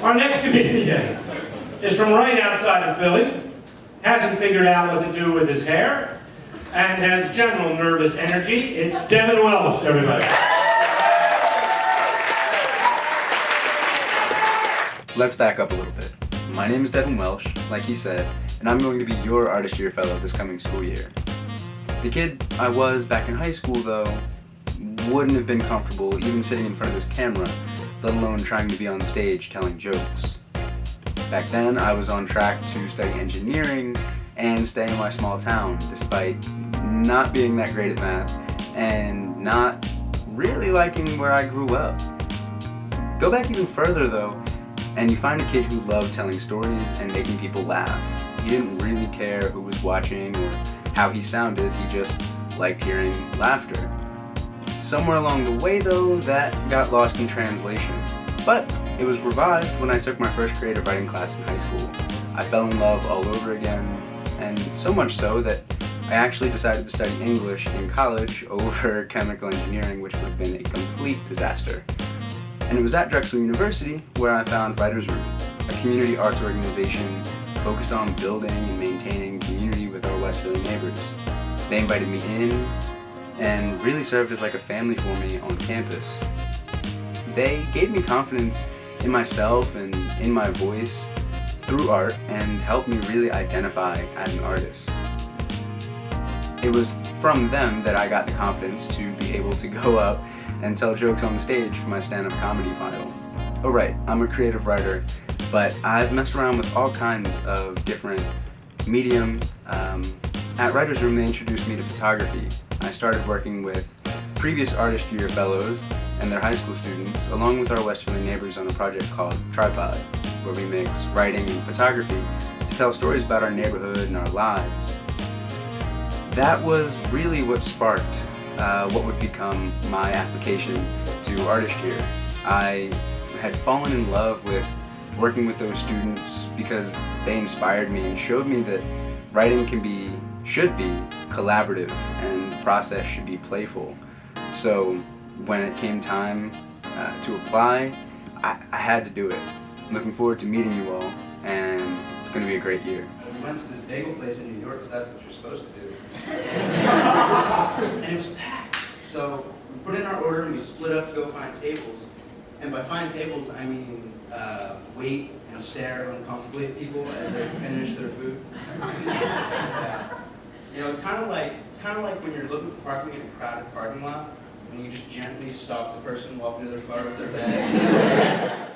Our next comedian is from right outside of Philly, hasn't figured out what to do with his hair, and has general nervous energy. It's Devin Welsh, everybody. Let's back up a little bit. My name is Devin Welsh, like he said, and I'm going to be your ArtistYear Fellow this coming school year. The kid I was back in high school, though, wouldn't have been comfortable even sitting in front of this camera, let alone trying to be on stage telling jokes. Back then, I was on track to study engineering and stay in my small town, despite not being that great at math and not really liking where I grew up. Go back even further, though, and you find a kid who loved telling stories and making people laugh. He didn't really care who was watching or how he sounded, he just liked hearing laughter. Somewhere along the way, though, that got lost in translation. But it was revived when I took my first creative writing class in high school. I fell in love all over again, and so much so that I actually decided to study English in college over chemical engineering, which would have been a complete disaster. And it was at Drexel University where I found Writers' Room, a community arts organization focused on building and maintaining community with our West Philly neighbors. They invited me in and really served as like a family for me on campus. They gave me confidence in myself and in my voice through art and helped me really identify as an artist. It was from them that I got the confidence to be able to go up and tell jokes on stage for my stand-up comedy file. Oh right, I'm a creative writer, but I've messed around with all kinds of different medium. At Writers' Room, they introduced me to photography. I started working with previous ArtistYear Fellows and their high school students, along with our West Philly neighbors on a project called Tripod, where we mix writing and photography to tell stories about our neighborhood and our lives. That was really what sparked what would become my application to ArtistYear. I had fallen in love with working with those students because they inspired me and showed me that writing should be collaborative and the process should be playful. So when it came time to apply, I had to do it. I'm looking forward to meeting you all, and it's going to be a great year. We went to this bagel place in New York because that's what you're supposed to do. And it was packed. So we put in our order and we split up to go find tables. And by find tables, I mean wait and stare uncomfortably at people as they finish their food. Yeah. You know, it's kind of like when you're looking for parking in a crowded parking lot, and you just gently stop the person walking to their car with their bag.